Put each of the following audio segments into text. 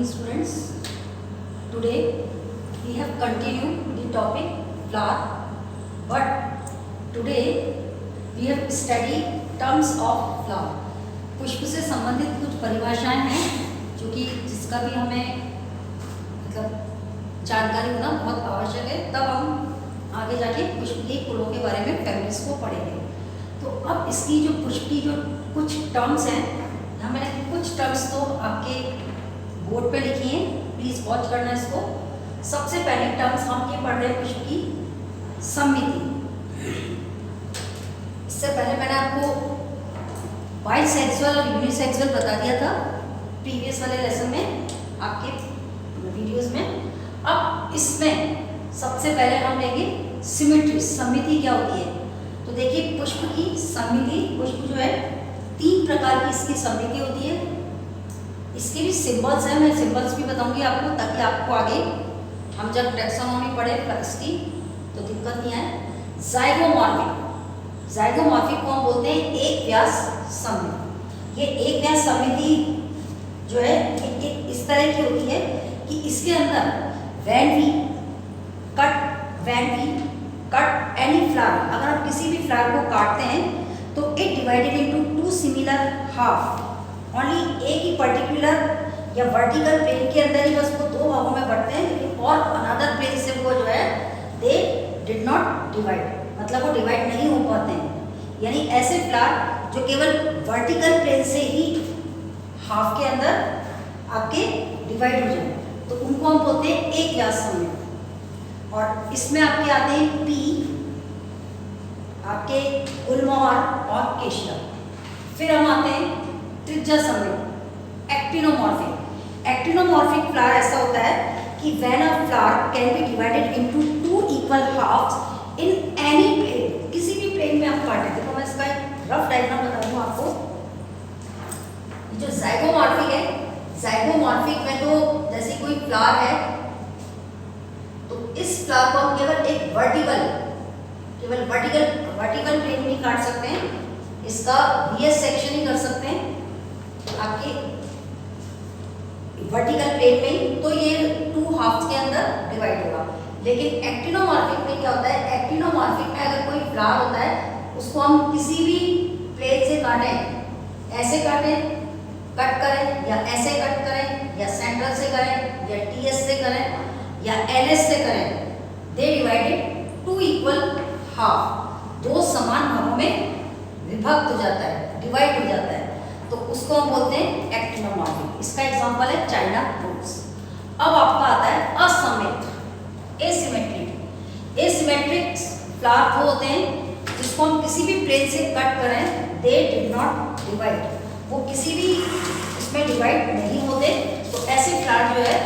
students. Today we have continued the topic flower, but today we have studied terms of flower. पुष्प से संबंधित कुछ परिभाषाएं हैं जो कि जिसका भी हमें मतलब जानकारी होना बहुत आवश्यक है, तब हम आगे जाके पुष्प के फूलों के बारे में फैमिलीज को पढ़ेंगे। तो अब इसकी जो पुष्प की जो कुछ टर्म्स हैं, यहाँ मैंने कुछ टर्म्स तो आपके बोर्ड पे लिखी हैं, प्लीज वॉच करना इसको। सबसे पहले टर्म्स हम ये पढ़ रहे हैं पुष्प की सममिति। इससे पहले मैंने आपको बाइसेक्सुअल और यूनिसेक्सुअल बता दिया था प्रीवियस वाले लेसन में, आपके वीडियोस में। अब इसमें सबसे पहले हम लेंगे सिमेट्री, सममिति क्या होती है। तो देखिए पुष्प की सममिति, पुष्प जो है 3 प्रकार की इसकी सममिति होती है। इसके भी सिंबल्स हैं, मैं सिंबल्स भी बताऊंगी आपको, ताकि आपको आगे हम जब टैक्सोनॉमी पढ़े फ्लक्स की तो दिक्कत नहीं आए। जाइगोमॉर्फिक, जाइगोमॉर्फिक को हम बोलते हैं एक व्यास सममिति। ये एक व्यास सममिति जो है एक इस तरह की होती है कि इसके अंदर when we cut any flower, अगर आप किसी भी फ्लावर को काटते हैं तो it divided into 2 similar half. Only एक ही पर्टिकुलर या वर्टिकल प्लेन के अंदर ही बस वो 2 भागों में बढ़ते हैं, लेकिन और अनदर प्लेन से वो जो है दे डिड नॉट डिवाइड, मतलब वो डिवाइड नहीं हो पाते हैं। यानी ऐसे फ्लावर जो केवल वर्टिकल प्लेन से ही हाफ के अंदर आपके डिवाइड हो जाए, तो उनको हम बोलते हैं एक व्यास सममिति। और इसमें आपके आते हैं पी, आपके गुलमोहर और केशर। फिर हम आते हैं त्रिज्या सममिति, एक्टिनोमॉर्फिक। एक्टिनोमॉर्फिक फ्लावर ऐसा होता है कि when a flower can be divided into 2 equal halves in any plane, किसी भी प्लेन में आप काटें। देखो मैं इसका एक रफ डायग्राम बता दूं आपको। जो जाइगोमॉर्फिक है, जाइगोमॉर्फिक में तो जैसे कोई फ्लावर है तो इस फ्लावर को हम केवल एक वर्टिकल प्लेन में काट सकते हैं, इसका VS सेक्शन ही कर सकते हैं आपके वर्टिकल प्लेन में ही, तो ये 2 हाफ्स के अंदर डिवाइड होगा। लेकिन एक्टिनोमॉर्फिक में क्या होता है, एक्टिनोमॉर्फिक में अगर कोई फ्लावर होता है उसको हम किसी भी प्लेन से काटें, ऐसे काटें, कट करें या ऐसे कट करें या सेंट्रल से करें या TS से करें या LS से करें, दे डिवाइडेड 2 इक्वल हाफ, 2 समान भागों में विभक्त हो जाता है, डिवाइड हो जाता है, तो उसको हम बोलते हैं एक्टिनोमॉर्फिक। इसका एग्जांपल है चाइना रोज। अब आपका आता है असममित, एसिमेट्रिक। एसिमेट्रिक फ्लावर वो होते हैं जिसको हम किसी भी प्लेन से कट करें, दे डिड नॉट डिवाइड, वो किसी भी इसमें डिवाइड नहीं होते, तो ऐसे फ्लावर जो है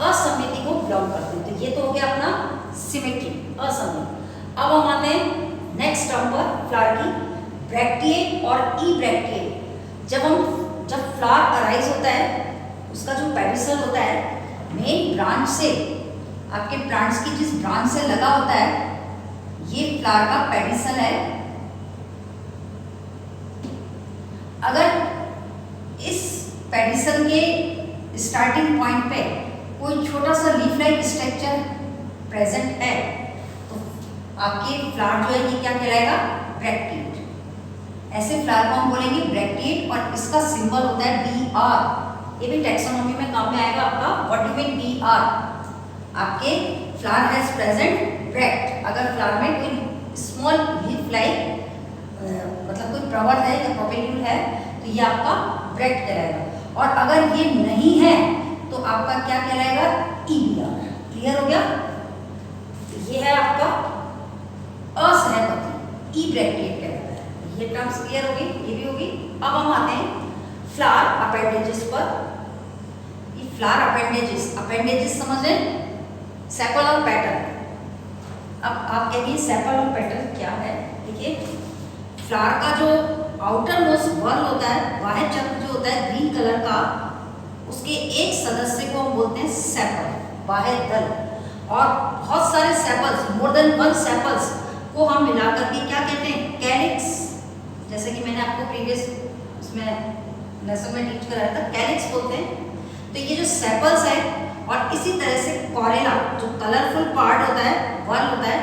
असममिति को बिलोंग करते हैं। तो ये तो हो गया अपना सिमेट्री, असममित। अब हम आते हैं नेक्स्ट टर्म पर, फ्लावर की ब्रैक्टिएट और ई ब्रैक्टिएट। जब फ्लावर अराइज होता है, उसका जो पेडिसल होता है मेन ब्रांच से, आपके प्लांट्स की जिस ब्रांच से लगा होता है, ये फ्लावर का पेडिसल है। अगर इस पेडिसल के स्टार्टिंग पॉइंट पे कोई छोटा सा लीफ लाइक स्ट्रक्चर प्रेजेंट है, तो आपके फ्लावर जो है ये क्या कहलाएगा, ब्रैक्टिएट। ऐसे फ्लावर को हम बोलेंगे ब्रैक्टिएट, और इसका सिंबल होता है BR। ये भी टैक्सोनॉमी में काम में आएगा आपका। व्हाट यू मीन BR, आपके फ्लावर हैज प्रेजेंट ब्रैक्ट। अगर फ्लावर में कोई स्मॉल लीफ लाइक मतलब कोई प्रवर है या प्रोपेल्यूल है, तो ये आपका ब्रैक्ट कहलाएगा। और अगर ये नहीं है तो आपका क्या कहलाएगा, EBR। क्लियर हो गया। तो ये है आपका असहमति, ई ब्रैक्टिएट कहलाता है। ये टर्म्स क्लियर होगी, ये भी होगी। अब हम आते हैं फ्लावर अपेंडेजेस पर। ये फ्लावर अपेंडेजेस समझ रहे हैं, सेपल और पेटल। अब आप कहेंगे सेपल और पेटल क्या है। देखिए फ्लावर का जो आउटर मोस्ट वर्ल होता है, बाह्य चक्र जो होता है ग्रीन कलर का, उसके एक सदस्य को हम बोलते हैं सेपल, बाह्य दल। और बहुत सारे सेपल्स, मोर देन 1 सेपल्स को हम मिलाकर के क्या कहते हैं, कैलिक्स। जैसे कि मैंने आपको प्रीवियस उसमें लेसन में टीच कराया था, कैलिक्स बोलते हैं। तो ये जो सेपल्स है और इसी तरह से कॉरेला जो कलरफुल पार्ट होता है, वॉल होता है,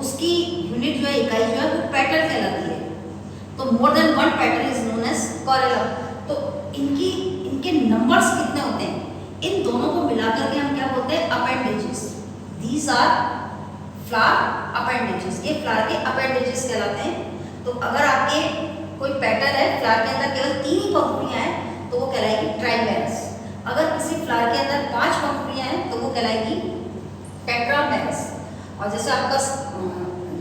उसकी यूनिट जो है, इकाई जो है वो पेटल कहलाती है। तो more than one petal is known as corolla. तो इनके नंबर्स कितने होते हैं, इन दोनों को मिलाकर के हम क्या बोलते हैं, appendages. These are flower appendages, ये फ्लावर के अपेंडेजेस कहलाते हैं। तो अगर आपके कोई पेटल है, फ्लावर के अंदर केवल 3 ही पंखुड़ियां हैं, तो वो कहलाएगी ट्राइमेरस। अगर किसी फ्लावर के अंदर 5 पंखुड़ियां हैं, तो वो कहलाएगी टेट्रामेरस। और जैसे आपका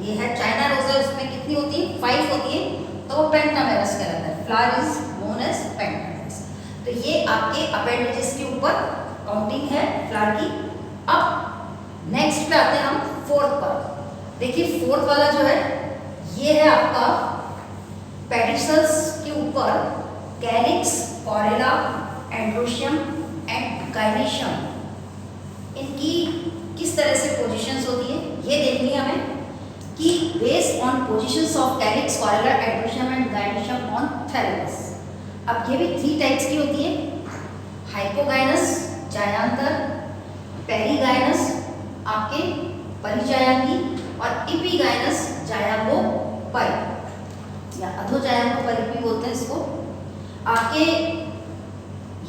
ये है चाइना रोज है, उसमें कितनी होती है, 5 होती है, तो वो पेंटामेरस कहलाता है। Flower is known as pentamerous. तो ये आपके अपेंडेजेस के ऊपर काउंटिंग है फ्लावर की। अब नेक्स्ट पे आते हैं हम फोर्थ पर। देखिए फोर्थ वाला जो है, ये है आपका पेडिसल्स के ऊपर calyx, corolla, androecium and gynoecium. इनकी किस तरह से पोजीशंस होती है ये देखनी है हमें, कि based on positions of calyx, corolla, androecium and gynoecium on thalamus. अब ये भी 3 टाइप्स की होती है, हाइपोगाइनस जायांतर, पेरीगाइनस आपके परिजायांगी, और इपीगाइनस जायांगोपरी या अधोजायांगोपरी भी बोलते हैं इसको। आपके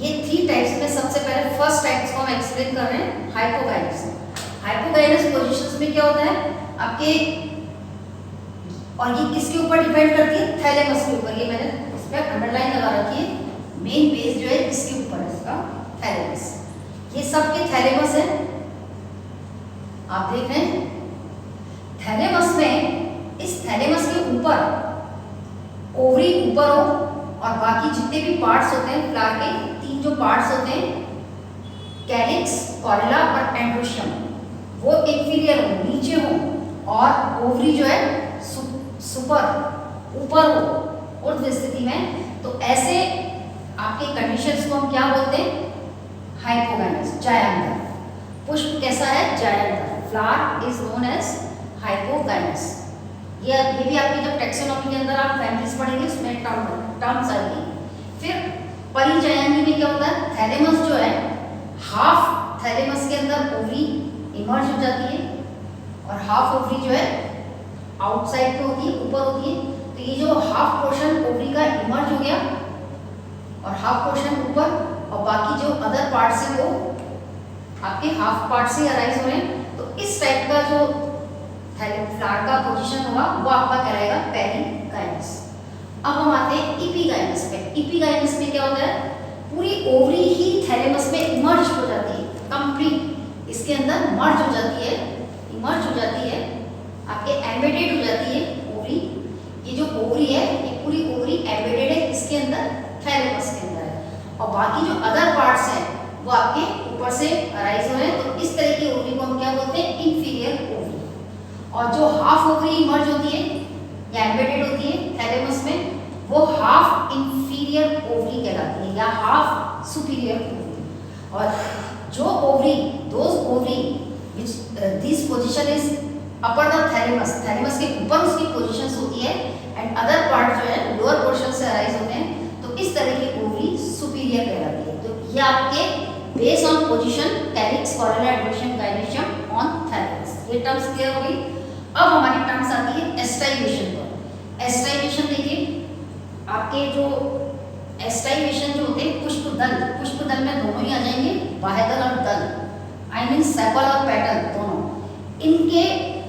ये 3 टाइप्स में सबसे पहले फर्स्ट टाइप्स को हम एक्सप्लेन कर रहे हैं, हाइपोगाइनस। हाइपोगाइनस पोजीशंस में क्या होता है आपके, और ये किसके ऊपर डिपेंड करती है, थैलेमस के ऊपर। ये मैंने इसमें अंडरलाइन लगा रखी है, मेन बेस जो है इसके ऊपर है, इसका थैलेमस। ये सबके थैलेमस है, आप देख रहे हैं। थैलेमस में, इस थैलेमस के ऊपर ओवरी ऊपर हो, और बाकी जितने भी पार्ट्स होते हैं फ्लावर के, 3 जो पार्ट्स होते हैं, कैलिक्स, कॉरेला और एंड्रोशियम, वो इंफीरियर हो, नीचे हो, और ओवरी जो है सुपर ऊपर हो, ऊर्ध्व स्थिति में। तो ऐसे आपके कंडीशंस को हम क्या बोलते हैं, हाइपोगाइनस, जायांतर। पुष्प कैसा है, जायांतर। Flower is known as hypogynous. ये भी आपकी जब टेक्सोनॉमी के अंदर आप फैमिलीज पढ़ेंगे उसमें टर्म्स आएगी। फिर परिजायांगी में क्या होता है, थैलेमस जो है, हाफ थैलेमस के अंदर ओवरी इमर्ज हो जाती है, और हाफ ओवरी जो है आउटसाइड पे होती है, ऊपर होती है। तो ये जो हाफ पोर्शन ओवरी का इमर्ज हो गया, और हाफ पोर्शन ऊपर, और बाकी जो अदर पार्ट्स हैं वो आपके हाफ पार्ट से अराइज हो रहे हैं। तो इस टाइप का जो फ्लावर का पोजीशन होगा वो आपका कहलाएगा पेरीगाइनस। अब हम आते हैं इपीगाइनस पे। इपीगाइनस में क्या होता है, पूरी ओवरी ही थैलेमस में इमर्ज हो जाती है, कंप्लीट इसके अंदर मर्ज हो जाती है, इमर्ज हो जाती है, आपके एम्बेडेड हो जाती है ओवरी। ये जो ओवरी है, ये पूरी ओवरी एम्बेडेड है इसके अंदर, थैलेमस के अंदर है, और बाकी जो अदर पार्ट्स हैं वो आपके ऊपर से अराइज हो रहे हैं। तो इस तरह की ओवरी को हम क्या बोलते हैं, इंफीरियर ओवरी। और जो हाफ ओवरी इमर्ज होती है या एम्बेडेड होती है थैलेमस में, वो हाफ इंफीरियर ओवरी कहलाती है, या हाफ सुपीरियर ओवरी। और जो ovary, those ovary which this position is upper the thalamus, thalamus के ऊपर उसकी पोजीशंस होती है, एंड अदर पार्ट जो है लोअर पोर्शन से अराइज होते हैं, तो इस तरह की ओवरी सुपीरियर कहलाती है। तो ये आपके base on position calyx, corolla, androecium, gynoecium on thalamus. ये टर्म्स क्लियर हो गई। अब हमारी टर्म्स आती है एस्टाइलेशन पर। एस्टाइलेशन देखिए, आपके जो एस्टाइलेशन जो होते हैं, पुष्पदल, पुष्पदल में दोनों ही आ जाएंगे, बाह्यदल और दल, आई मीन सेपल और पेटल दोनों। इनके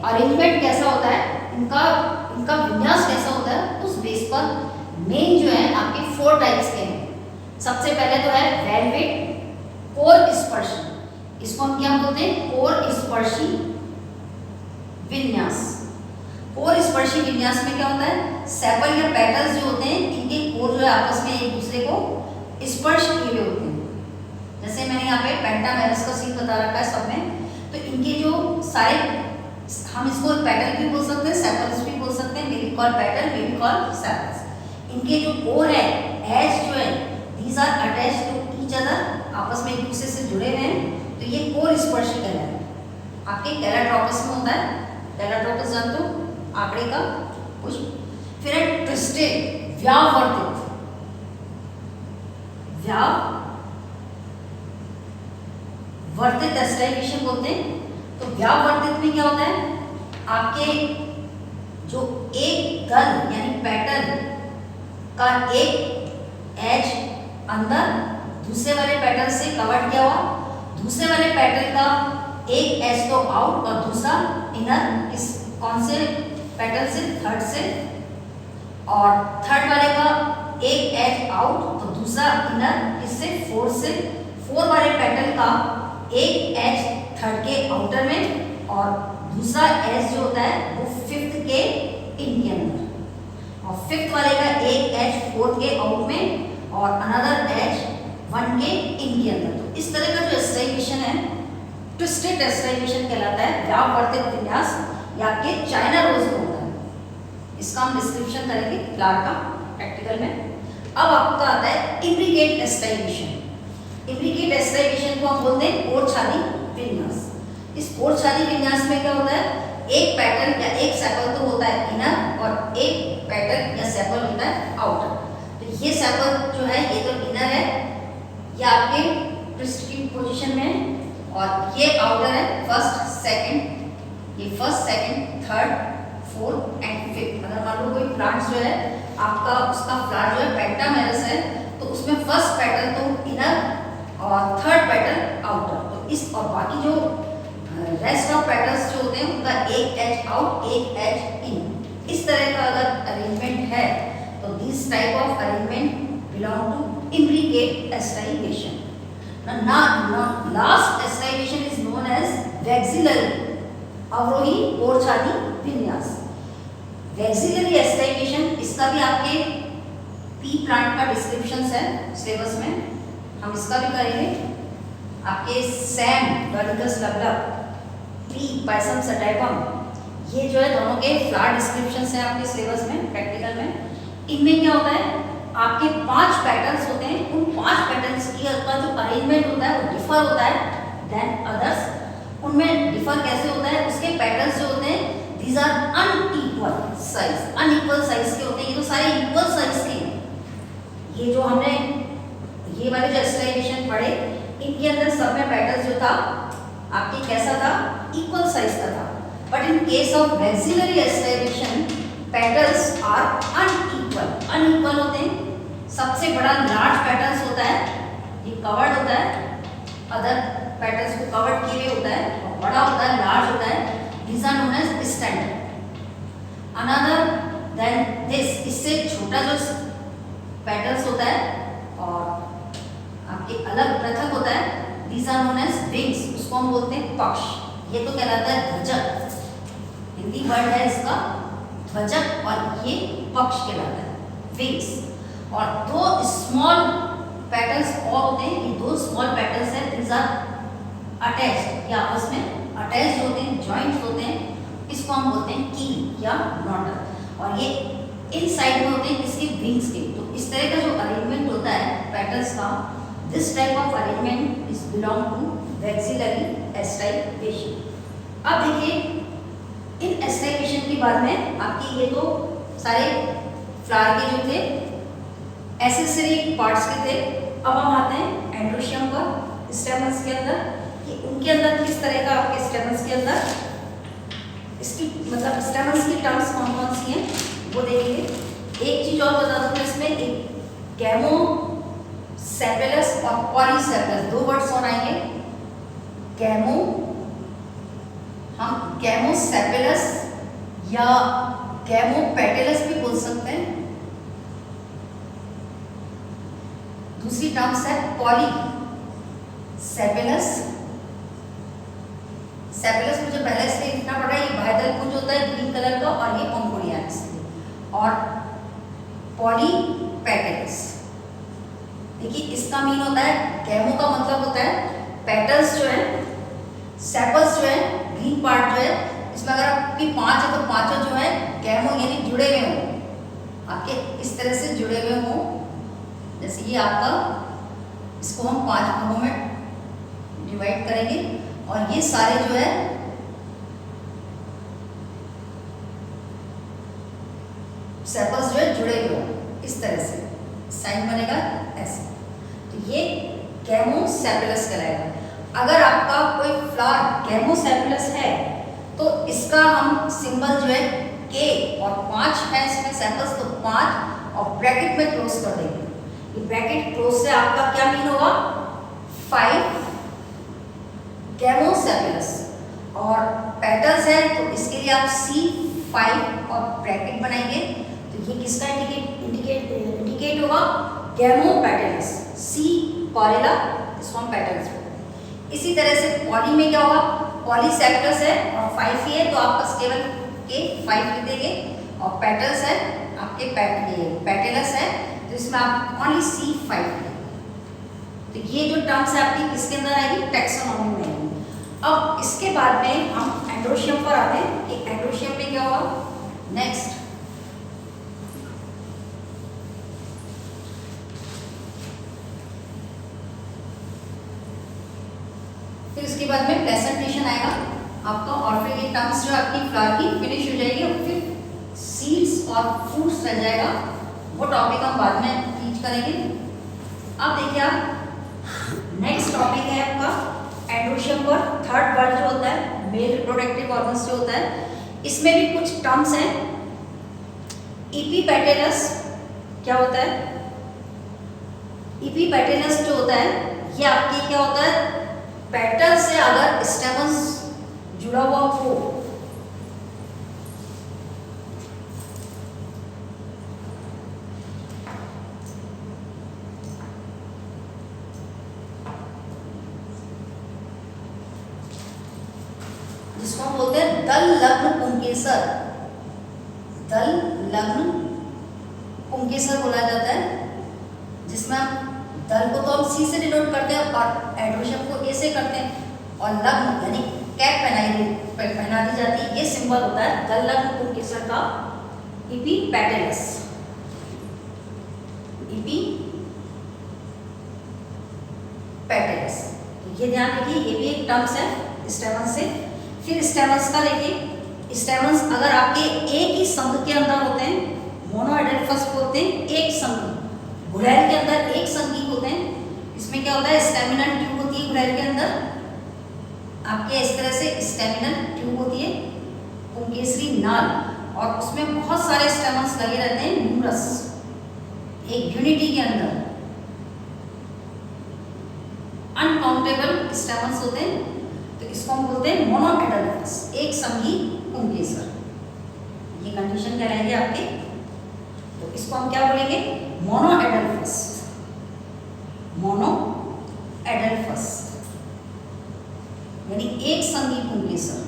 अरेंजमेंट कैसा होता है, इनका विन्यास कैसा होता है, उस बेस पर मेन जो है आपके 4 टाइप्स के हैं। सबसे पहले तो है वेलवेट कोर स्पर्शी, इसको हम क्या बोलते हैं, कोर स्पर्शी विन्यास। कोर स्पर्शी विन्यास में क्या होता है, सेपल या पेटल्स जो होते हैं, इनके कोर जो है आपस में एक दूसरे को स्पर्श किए हुए होते हैं। जैसे मैंने यहाँ पे पेंटामेरस का सीन बता रखा है सब में। तो इनके जो सारे, हम इसको पेटल भी बोल सकते हैं, सेपल्स भी बोल सकते हैं, maybe call petal, maybe call sepals. इनके जो कोर है, एज जो है, these are attached to each other, आपस में एक दूसरे से जुड़े हुए हैं। तो ये कोर स्पर्शी कहलाता है। आपके कैलाट्रोपस में होता है, कैलाट्रोपस जानते हो, आंकड़े का पुष्प। फिर है ट्विस्टेड, व्यावर्तित, वर्तित एस्टाइगेशन बोलते हैं। तो व्यावर्तित में क्या होता है, आपके जो एक दल यानी पैटर्न का एक एज अंदर दूसरे वाले पैटर्न से कवर किया हुआ, दूसरे वाले पैटर्न का एक एज तो आउट और दूसरा इनर, इस कौन से पैटर्न से, थर्ड से, और थर्ड वाले का एक एज आउट तो दूसरा इनर, इससे फोर्थ से, फोर वाले पैटर्न का एक एज थर्ड के आउटर में और दूसरा एज जो होता है वो फिफ्थ के इन के अंदर, और फिफ्थ वाले का एक एज फोर्थ के आउट में और अनदर एज वन के इन के अंदर। तो इस तरह का जो एस्टाइगेशन है ट्विस्टेड एस्टाइगेशन कहलाता है, व्यावर्तित विन्यास या आपके चाइना रोज में होता है। इसका हम डिस्क्रिप्शन करेंगे फ्लावर का प्रैक्टिकल में। अब आपका आता है इम्ब्रिकेट एस्टाइगेशन। इम्ब्रिकेट एस्टाइगेशन को हम बोलते हैं ओरछाली विन्यास। इस ओरछाली विन्यास में क्या होता है, एक पैटर्न या एक सेपल तो होता है इनर और एक पैटर्न या सेपल होता है आउटर। तो ये सेपल जो है ये तो इनर है, ये आपके ट्विस्ट की पोजीशन में है, और ये आउटर है फर्स्ट सेकंड, ये first second third fourth and fifth. अगर मान लो कोई प्लांट जो है आपका, उसका फ्लावर जो है पेंटामेरस है, तो उसमें फर्स्ट पैटर्न तो इनर और थर्ड पैटर्न आउटर। तो इस और बाकी जो रेस्ट ऑफ पैटर्न्स जो होते हैं उनका एक एज आउट एक एज इन, इस तरह का अगर अरेंजमेंट है तो this type of arrangement belong to imbricate aestivation. Now last estivation is known as vexillary अवरोही ओरछाली विन्यास। वैक्सिलरी एस्टाइगेशन, इसका भी आपके पी प्लांट का डिस्क्रिप्शन है सिलेबस में, हम इसका भी करेंगे। आपके सैम डॉलिकस लवलव, पी पाइसम सटाइपम, ये जो है दोनों के फ्लावर डिस्क्रिप्शन है आपके सिलेबस में प्रैक्टिकल में। इनमें क्या होता है, आपके 5 पैटर्न्स होते हैं, उन 5 पैटर्न्स की का जो अरेंजमेंट होता है वो डिफर होता है देन अदर्स। उनमें डिफर कैसे होता है, उसके पैटर्न्स जो होते हैं these are unequal size, unequal size के होते हैं। ये तो सारे इक्वल साइज के हैं। ये जो हमने ये वाले जो एस्टाइगेशन पढ़े, इनके अंदर सब में पैटर्न जो था आपके कैसा था, इक्वल साइज का था। But in case of vexillary aestivation patterns are unequal, unequal होते हैं। सबसे बड़ा लार्ज पैटर्न्स होता है, ये कवर्ड होता है, अदर पैटर्न्स को कवर्ड किए हुए होता है, और बड़ा होता है, लार्ज होता है, these are known as standard। another than this, इससे छोटा जो पैटर्न्स होता है और आपके अलग पृथक होता है, these are known as wings, उसको हम बोलते हैं पक्ष। ये तो कहलाता है ध्वजक, हिंदी वर्ड है इसका ध्वजक, और ये पक्ष कहलाता है विंग्स। और 2 स्मॉल पैटर्न्स और होते हैं, ये 2 स्मॉल पैटर्न्स हैं, these are attached, ये आपस में अटैच होते हैं, जॉइंट होते हैं, इसको हम बोलते हैं की या नॉडल, और ये इन साइड में होते हैं किसके, विंग्स के। तो इस तरह का जो अरेंजमेंट होता है पैटर्न्स का, this type of arrangement is belong to vexillary aestivation. अब देखिए इन एस्टाइगेशन के बाद में आपके ये तो सारे फ्लावर के जो थे एसेसरी पार्ट्स के थे। अब हम आते हैं एंड्रोशियम पर, स्टेमन्स के अंदर, कि उनके अंदर किस तरह का आपके स्टेमन्स के अंदर इसकी मतलब स्टेमन्स की टर्म्स कौन कौन सी हैं वो देखेंगे। एक चीज और बता दूं इसमें, एक गैमो सेपेलस और पॉलीसेपेलस, 2 वर्ड्स और आएंगे। गैमो, हम गैमो सेपेलस या गैमो पेटेलस भी बोल सकते हैं। दूसरी टर्म्स है पॉली सेपेलस। सेपेलस मुझे पहले से लिखना पड़ा, ये बाह्यदल पुंज होता है ग्रीन कलर का, और ये पंखुड़ियां, और पॉली पेटेलस। देखिए इसका मीन होता है, गैमो का मतलब होता है पेटल्स जो है, सेपल्स जो है, ग्रीन पार्ट जो है, इसमें अगर आपकी 5 है तो पांचों जो है गैमो यानी जुड़े हुए हों, आपके इस तरह से जुड़े हुए हों। जैसे ये आपका, इसको हम 5 भागों में डिवाइड करेंगे, और ये सारे जो है सेपल्स जो है जुड़े हुए हों, इस तरह से साइन बनेगा ऐसे। तो ये गैमो सेपेलस कहलाएगा। अगर आपका कोई फ्लावर गेमोसेफलस है तो इसका हम सिंबल जो है के, और 5 है इसमें सेपल्स तो 5 और ब्रैकेट में क्लोज कर देंगे। ये ब्रैकेट क्लोज से आपका क्या मीन होगा 5 गेमोसेफलस, और पेटल्स है तो इसके लिए आप C5 और ब्रैकेट बनाएंगे। तो ये किसका इंडिकेट होगा गेमोपेटलस, C कॉरेला, इसको हम पेटल्स बोलते हैं। इसी तरह से पॉली में क्या होगा, पॉलीसेप्टस है और 5 ही है तो आप केवल के 5 लिख देंगे, और पेटल्स है आपके पेटलस है तो इसमें आप ओनली C5 लिखेंगे। तो ये जो टर्म्स है आपकी किसके अंदर आएगी, टैक्सोनॉमी में आएगी। अब इसके बाद में हम एंड्रोशियम पर आते हैं कि एंड्रोशियम में क्या होगा नेक्स्ट। फिर उसके बाद में प्रेजेंटेशन आएगा आपका, और फिर ये टर्म्स जो आपकी फ्लावर की फिनिश हो जाएगी, और फिर सीड्स और फ्रूट्स रह जाएगा, वो टॉपिक हम बाद में टीच करेंगे। अब देखिए आप नेक्स्ट टॉपिक है आपका एंड्रोशियम पर थर्ड वर्ड जो होता है मेल रिप्रोडक्टिव ऑर्गन्स जो होता है, इसमें भी कुछ टर्म्स हैं। इपीपेटलस क्या होता है, इपीपेटलस जो होता है ये आपके क्या होता है, पेटल से अगर स्टेमन्स जुड़ा हुआ हो जिसको हम बोलते हैं दल लग्न पुंकेसर, दल लग्न पुंकेसर बोला जाता है, जिसमें दल को तो हम सी से डिनोट करते हैं और एंड्रोशियम को ए से करते हैं, और लग्न यानी कैप पहना दी जाती है, ये सिंबल होता है दल लग्न पुंकेसर का इपीपेटलस, इपीपेटलस। तो ये ध्यान रखिए, ये भी एक टर्म्स है स्टेमन्स से। फिर स्टेमन्स का देखिए, स्टेमन्स अगर आपके एक ही संघ के अंदर होते हैं, मोनोएडेल्फस बोलते हैं, एक संघ, गुड़ैल के अंदर एक संघी होते हैं। इसमें क्या होता है, स्टेमिनल ट्यूब होती है गुड़ैल के अंदर, आपके इस तरह से स्टेमिनल ट्यूब होती है, पुंकेसरी नाल, और उसमें बहुत सारे स्टेमन्स लगे रहते हैं न्यूरस, एक यूनिटी के अंदर अनकाउंटेबल स्टेमन्स होते हैं। तो इसको हम बोलते हैं मोनोएडेल्फस, एक संघी पुंकेसर। ये कंडीशन क्या रहेगी आपके, तो इसको हम क्या बोलेंगे, मोनोएडेल्फस, मोनोएडेल्फस यानी एक संघी पुंकेसर।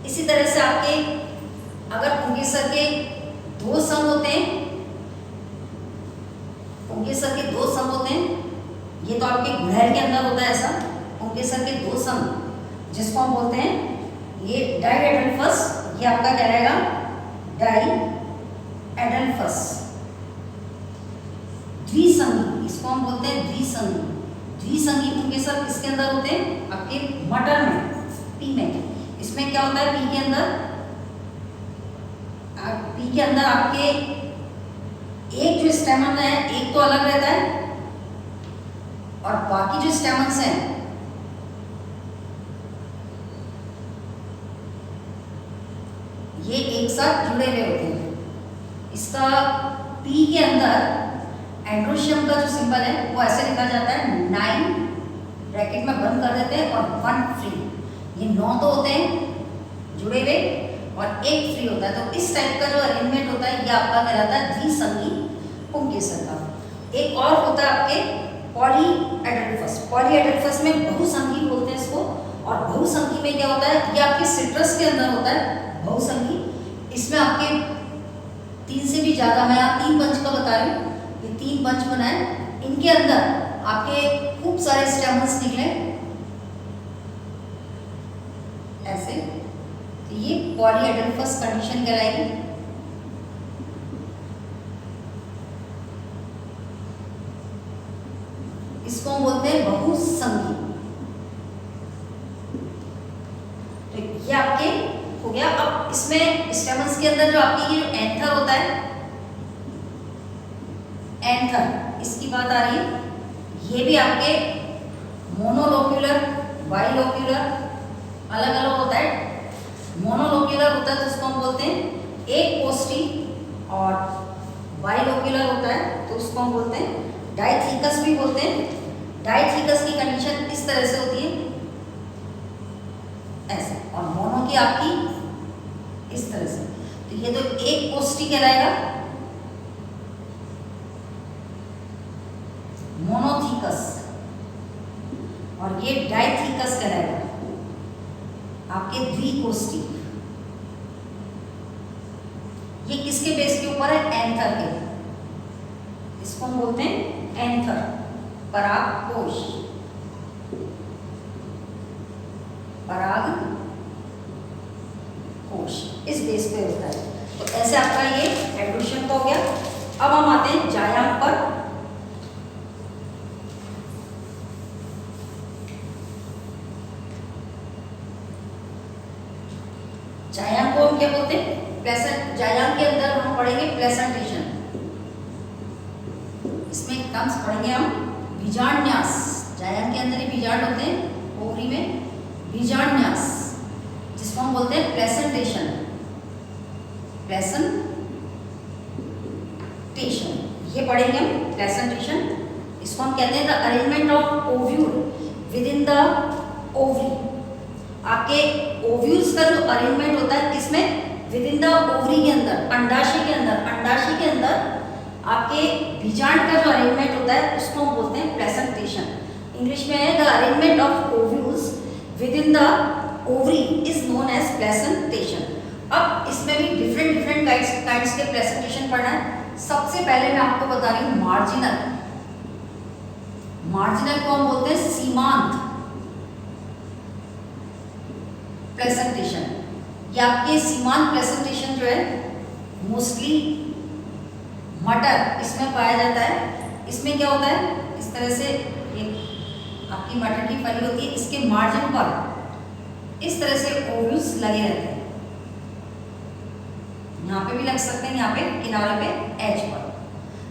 इसी तरह से आपके अगर पुंकेसर के दो संघ होते हैं, पुंकेसर के दो संघ होते हैं, ये तो आपके गुड़ैल के अंदर होता है ऐसा, पुंकेसर के दो संघ जिसको हम बोलते हैं ये डाइएडेल्फस, ये आपका क्या रहेगा डाइएडेल्फस। द्विसंगी, इसको हम बोलते हैं द्विसंगी। द्विसंगी पुंकेसर किसके अंदर होते हैं, आपके मटर में, पी में। इसमें क्या होता है, पी के अंदर आपके एक जो स्टेमन है एक तो अलग रहता है, और बाकी जो स्टेमन्स हैं ये एक साथ जुड़े हुए होते हैं। इसका पी के अंदर एंड्रोशियम का जो सिंबल है वो ऐसे लिखा जाता है 9 ब्रैकेट में बंद कर देते हैं और 1 फ्री। ये 9 तो होते हैं जुड़े हुए और एक फ्री होता है। तो इस टाइप का जो अरेंजमेंट होता है ये आपका कहलाता है द्विसंगी पुंकेसर का। एक और होता है आपके पॉलीएडेल्फस। पॉलीएडेल्फस में बहुसंगी बोलते हैं इसको, और बहुसंगी में क्या होता है, ये आपके सिट्रस के अंदर होता है बहुसंगी। इसमें आपके 3 से भी ज़्यादा, मैं यहाँ 3 पंच का बता रही हूँ, ये 3 पंच बनाए, इनके अंदर आपके खूब सारे स्टेमन्स निकले ऐसे, तो ये पॉलीएडेल्फस कंडीशन कहलाएगी। इसको हम बोलते हैं बहुसंगी। तो ये आपके हो गया। अब इसमें स्टेमन्स के अंदर जो आपकी ये एंथर होता है, एंथर, इसकी बात आ रही है, ये भी आपके मोनोलोक्यूलर, बाइलोक्यूलर अलग अलग होता है। मोनोलोक्यूलर होता है जिसको हम बोलते हैं एक कोष्ठी, और बाइलोक्यूलर होता है तो उसको हम बोलते हैं डाइथिकस भी बोलते हैं। डाइथिकस की कंडीशन इस तरह से होती है ऐसे, और मोनो की आपकी इस तरह से। तो ये तो एक कोष्ठी कहलाएगा मोनोथिकस, और ये डाइथिकस कहलाएगा आपके द्विकोष्ठी। ये किसके बेस के ऊपर है? एंथर के। इसको हम बोलते हैं एंथर, परागकोश, पराग कोश इस बेस पे होता है। तो ऐसे आपका ये एडोशन का हो गया। अब हम आते हैं जायांग पर। जायांग को हम क्या बोलते हैं? जायांग के अंदर हम पढ़ेंगे प्लेसेंटेशन। इसमें टर्म्स पढ़ेंगे हम बीजांडन्यास। जायांग के अंदर ही बीजांड होते हैं, ओवरी में बीजांडन्यास, जिसको हम बोलते हैं प्लेसेंटेशन। प्लेसेंटेशन ये पढ़ेंगे हम प्लेसेंटेशन। इसको हम कहते हैं the arrangement of ovule with in the ovary. आपके ओव्यूल्स का जो अरेंजमेंट होता है किसमें? विद इन द ओवरी के अंदर, अंडाशय के अंदर। अंडाशय के अंदर आपके बीजांड का जो अरेंजमेंट होता है उसको हम बोलते हैं प्लेसेंटेशन। इंग्लिश में है the arrangement of ovules within the ovary is known as placentation. अब इसमें भी डिफरेंट काइंड्स के प्लेसेंटेशन पढ़ना है। सबसे पहले मैं आपको बता रही हूँ मार्जिनल। मार्जिनल को हम बोलते हैं सीमांत प्लेसेंटेशन। ये आपके सीमांत प्लेसेंटेशन जो है मोस्टली मटर इसमें पाया जाता है। इसमें क्या होता है? इस तरह से एक आपकी मटर की फली होती है, इसके मार्जिन पर इस तरह से ओव्यूल्स लगे रहते हैं। यहाँ पे भी लग सकते हैं, यहाँ पे किनारे पे एज पर।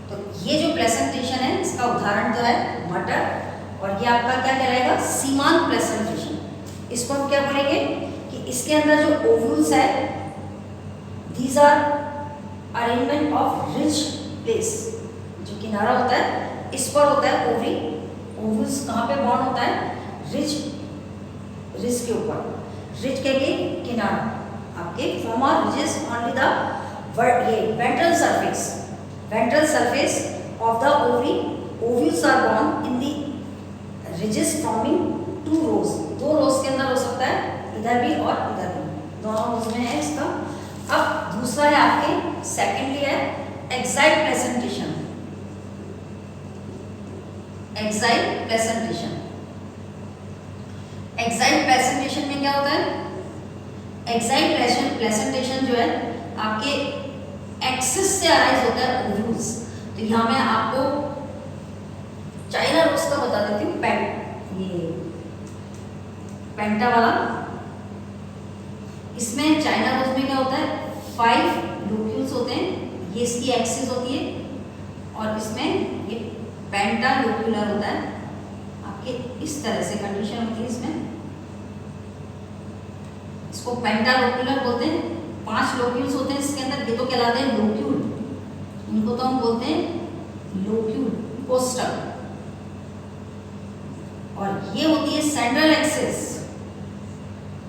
तो ये जो प्लेसेंटेशन है इसका उदाहरण जो है मटर, और ये आपका क्या कहलाएगा? सीमांत प्लेसेंटेशन। इसको हम क्या करेंगे कि इसके अंदर जो ओव्यूल्स है these are arrangement of rich place. जो किनारा होता है इस पर होता है ओवरी। ओव्यूल्स कहाँ पे बॉन्ड होता है? रिज के ऊपर, रिज के किनारा आपके form are ridges on the ये ventral surface. Ventral surface of the ovary ovules are borne in the ridges forming two rows. दो रोज के अंदर हो सकता है, इधर भी और इधर भी, दोनों रोज में है इसका। अब दूसरा है आपके सेकेंडली है excite placentation. Excite placentation. Excite placentation में क्या होता है? एक्साइट प्लेसेंटेशन जो है आपके एक्सिस से अराइज होता है ओव्यूल्स। तो यहाँ मैं आपको चाइना रोज का बता देती हूँ। ये पेंटा वाला, इसमें चाइना रोज में क्या होता है? 5 लोक्यूल्स होते हैं, ये इसकी एक्सिस होती है, और इसमें ये पेंटा लोक्यूलर होता है। आपके इस तरह से कंडीशन होती है इसमें, इसको पेंटा लोक्यूलर बोलते हैं। 5 लोक्यूल्स होते हैं इसके अंदर, ये तो कहलाते हैं लोक्यूल, इनको तो हम बोलते हैं लोक्यूल कोस्टल। और ये होती है सेंट्रल एक्सिस,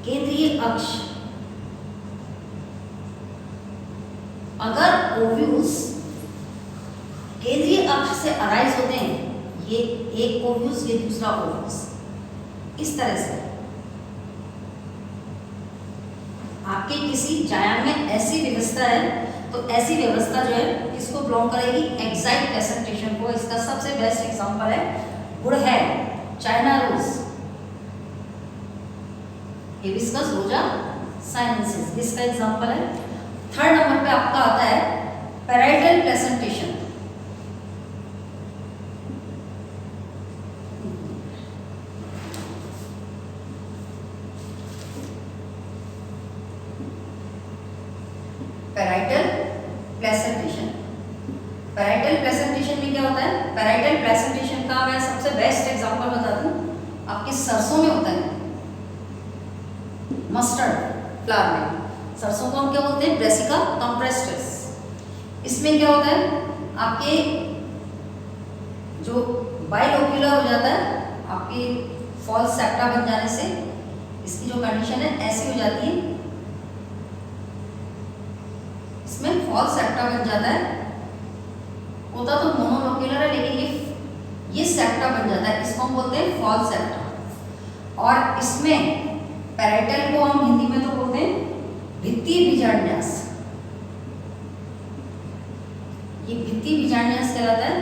केंद्रीय अक्ष। अगर ओव्यूल्स केंद्रीय अक्ष से अराइज होते हैं, ये एक ओव्यूल्स ये दूसरा ओव्यूल्स, इस तरह से आपके किसी जायांग में ऐसी व्यवस्था है, तो ऐसी व्यवस्था जो है किसको बिलोंग करेगी? एक्साइट प्लेसेंटेशन को। इसका सबसे बेस्ट एग्जांपल है गुड़हैल, चाइना रोज, हिबिस्कस रोजा साइनेंसिस, इसका एग्जांपल है। थर्ड नंबर पे आपका आता है parietal placentation. Parietal placentation. Parietal placentation में क्या होता है? पैराइटल प्रेजेंटेशन का मैं सबसे बेस्ट एग्जांपल बता दूं, आपके सरसों में होता है, मस्टर्ड फ्लावर में सरसों को हम क्या बोलते हैं, ब्रेसिका कंप्रेस्टिस। इसमें क्या होता है, आपके जो बाइलोक्यूलर हो जाता है, आपके फॉल्स सेप्टा बन जाने से इसकी जो कंडीशन है ऐसी हो जाती है, इसमें फॉल्स सेप्टा बन जाता है, होता तो मोनोलोक्यूलर है लेकिन ये सेप्टा बन जाता है, इसको हम बोलते हैं फॉल्स सेप्टा। और इसमें पैराइटल को हम हिंदी में तो बोलते हैं भित्तीय बीजांड्यास, ये भित्तीय बीजांड्यास कहलाता है।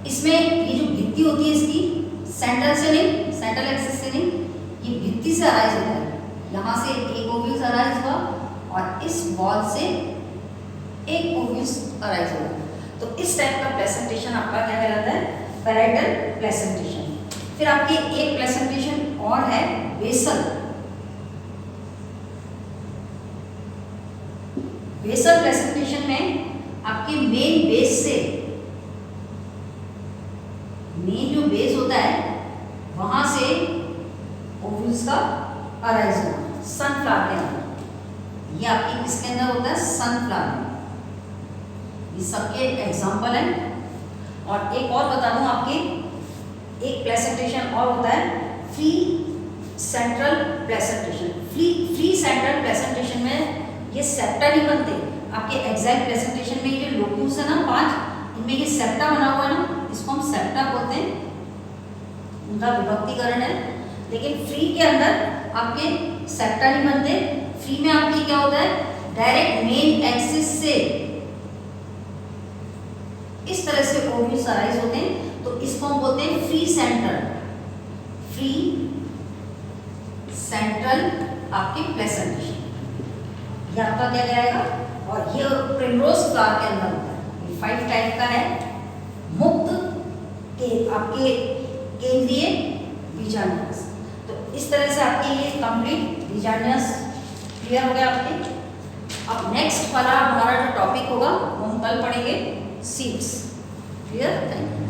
इसमें ये जो भित्ती होती है इसकी सेंट्रल से नहीं, सेंट्रल एक्सिस से नहीं, ये भित्ती से अराइज होता है, यहाँ से एक ओव्यूल्स अराइज हुआ और इस बॉल से एक ओव्यूल्स अराइज हुआ, तो इस टाइप का प्लेसेंटेशन आपका क्या कहलाता है, पैराइटल प्लेसेंटेशन। फिर आपकी एक प्लेसेंटेशन और है बेसल। बेसल प्रेजेंटेशन में आपके मेन बेस से, मेन जो बेस होता है वहां से ओव्यूल्स का अराइज होना, सनफ्लावर के अंदर। ये आपकी किसके अंदर होता है, सनफ्लावर। ये सबके एग्जांपल हैं। और एक और बता दूं आपके, एक प्रेजेंटेशन और होता है free central presentation. Free central presentation में ये सेप्टा नहीं बनते, आपके एग्जैक्ट प्रेजेंटेशन में ये लोक्यूल्स है ना 5, इनमें ये सेप्टा बना हुआ है ना, इसको हम सेप्टा बोलते हैं, उनका विभक्तिकरण है। लेकिन फ्री के अंदर आपके सेप्टा नहीं बनते। फ्री में आपकी क्या होता है, डायरेक्ट मेन एक्सिस से इस तरह से ओव्यूल्स अराइज होते हैं, तो इसको हम बोलते हैं फ्री सेंट्रल, फ्री सेंट्रल आपकी प्रेजेंटेशन। ये आपका क्या जाएगा, और ये प्रिमरोज फ्लावर के अंदर होता है, ये 5 टाइप का है। मुक्त के आपके केंद्रीय बीजांड्यास। तो इस तरह से आपके ये कंप्लीट बीजांड्यास क्लियर हो गया आपके। अब नेक्स्ट वाला हमारा जो टॉपिक होगा वो हम कल पढ़ेंगे सीड्स। Clear, thank you.